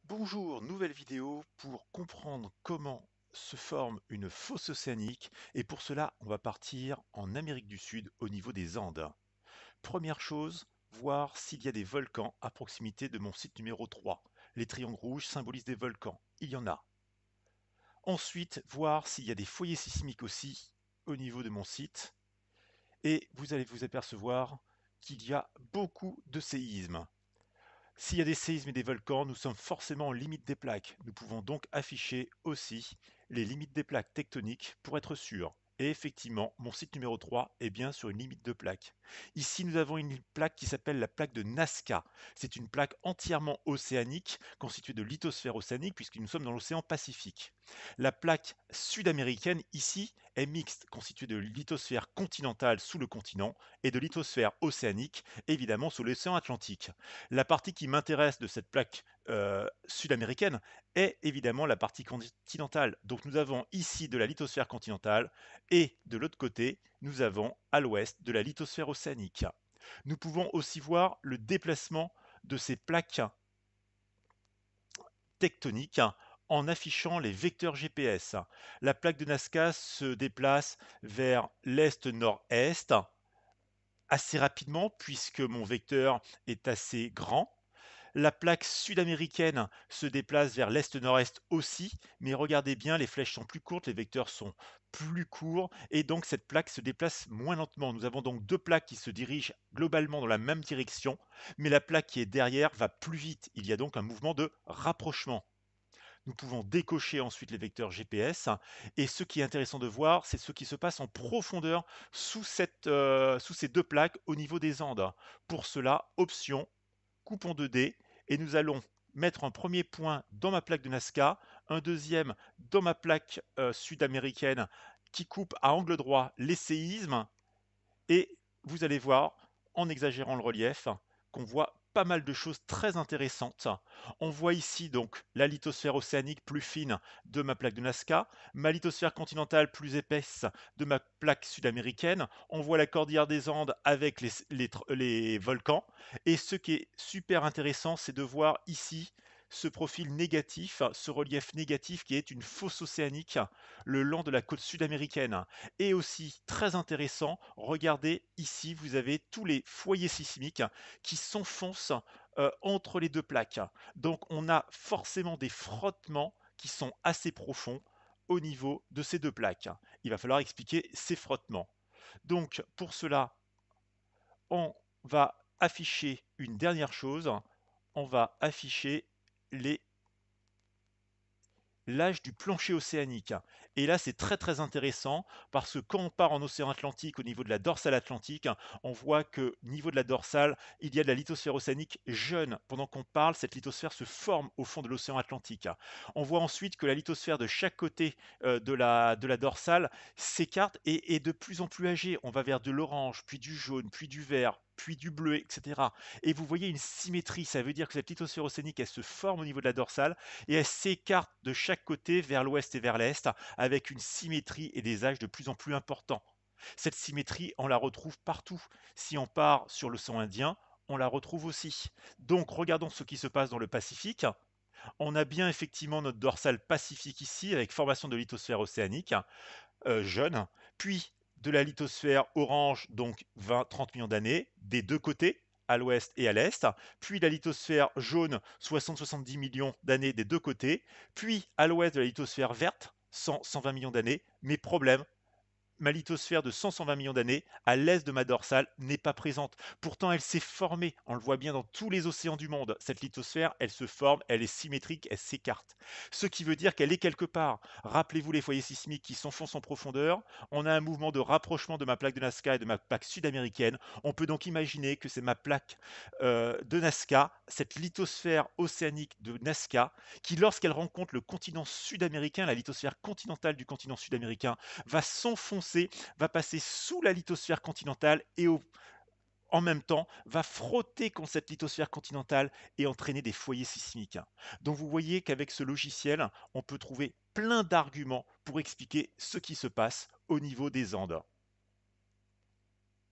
Bonjour, nouvelle vidéo pour comprendre comment se forme une fosse océanique et pour cela on va partir en Amérique du Sud au niveau des Andes. Première chose, voir s'il y a des volcans à proximité de mon site numéro 3. Les triangles rouges symbolisent des volcans, il y en a. Ensuite, voir s'il y a des foyers sismiques aussi au niveau de mon site et vous allez vous apercevoir qu'il y a beaucoup de séismes. S'il y a des séismes et des volcans, nous sommes forcément en limite des plaques. Nous pouvons donc afficher aussi les limites des plaques tectoniques pour être sûr. Et effectivement, mon site numéro 3 est bien sur une limite de plaques. Ici, nous avons une plaque qui s'appelle la plaque de Nazca. C'est une plaque entièrement océanique, constituée de lithosphère océanique, puisque nous sommes dans l'océan Pacifique. La plaque sud-américaine, ici, est mixte, constituée de lithosphère continentale sous le continent et de lithosphère océanique, évidemment sous l'océan Atlantique. La partie qui m'intéresse de cette plaque sud-américaine est évidemment la partie continentale. Donc nous avons ici de la lithosphère continentale et de l'autre côté, nous avons à l'ouest de la lithosphère océanique. Nous pouvons aussi voir le déplacement de ces plaques tectoniques en affichant les vecteurs GPS. La plaque de Nazca se déplace vers l'est-nord-est assez rapidement puisque mon vecteur est assez grand. La plaque sud-américaine se déplace vers l'est-nord-est aussi, mais regardez bien, les flèches sont plus courtes, les vecteurs sont plus courts, et donc cette plaque se déplace moins lentement. Nous avons donc deux plaques qui se dirigent globalement dans la même direction, mais la plaque qui est derrière va plus vite. Il y a donc un mouvement de rapprochement. Nous pouvons décocher ensuite les vecteurs GPS, et ce qui est intéressant de voir, c'est ce qui se passe en profondeur sous ces deux plaques au niveau des Andes. Pour cela, option coupons 2D et nous allons mettre un premier point dans ma plaque de Nazca, un deuxième dans ma plaque sud-américaine qui coupe à angle droit les séismes et vous allez voir, en exagérant le relief, qu'on voit pas mal de choses très intéressantes. On voit ici donc la lithosphère océanique plus fine de ma plaque de Nazca, ma lithosphère continentale plus épaisse de ma plaque sud-américaine. On voit la cordillère des Andes avec les volcans. Et ce qui est super intéressant, c'est de voir ici ce profil négatif, ce relief négatif qui est une fosse océanique le long de la côte sud-américaine. Et aussi très intéressant, regardez ici, vous avez tous les foyers sismiques qui s'enfoncent entre les deux plaques. Donc on a forcément des frottements qui sont assez profonds au niveau de ces deux plaques. Il va falloir expliquer ces frottements. Donc pour cela, on va afficher une dernière chose, on va afficher les l'âge du plancher océanique. Et là, c'est très très intéressant parce que quand on part en océan Atlantique au niveau de la dorsale atlantique, on voit que au niveau de la dorsale, il y a de la lithosphère océanique jeune. Pendant qu'on parle, cette lithosphère se forme au fond de l'océan Atlantique. On voit ensuite que la lithosphère de chaque côté de la dorsale s'écarte et est de plus en plus âgée. On va vers de l'orange, puis du jaune, puis du vert, puis du bleu, etc. Et vous voyez une symétrie, ça veut dire que cette lithosphère océanique, elle se forme au niveau de la dorsale et elle s'écarte de chaque côté vers l'ouest et vers l'est avec une symétrie et des âges de plus en plus importants. Cette symétrie, on la retrouve partout. Si on part sur l'océan Indien, on la retrouve aussi. Donc regardons ce qui se passe dans le Pacifique. On a bien effectivement notre dorsale pacifique ici avec formation de lithosphère océanique jeune, puis de la lithosphère orange, donc 20-30 millions d'années, des deux côtés, à l'ouest et à l'est, puis la lithosphère jaune, 60-70 millions d'années des deux côtés, puis à l'ouest de la lithosphère verte, 100-120 millions d'années, mais problème, ma lithosphère de 100-120 millions d'années, à l'est de ma dorsale, n'est pas présente. Pourtant, elle s'est formée. On le voit bien dans tous les océans du monde. Cette lithosphère, elle se forme, elle est symétrique, elle s'écarte. Ce qui veut dire qu'elle est quelque part. Rappelez-vous les foyers sismiques qui s'enfoncent en profondeur. On a un mouvement de rapprochement de ma plaque de Nazca et de ma plaque sud-américaine. On peut donc imaginer que c'est ma plaque de Nazca, cette lithosphère océanique de Nazca, qui lorsqu'elle rencontre le continent sud-américain, la lithosphère continentale du continent sud-américain, va s'enfoncer, va passer sous la lithosphère continentale et en même temps va frotter contre cette lithosphère continentale et entraîner des foyers sismiques. Donc vous voyez qu'avec ce logiciel, on peut trouver plein d'arguments pour expliquer ce qui se passe au niveau des Andes.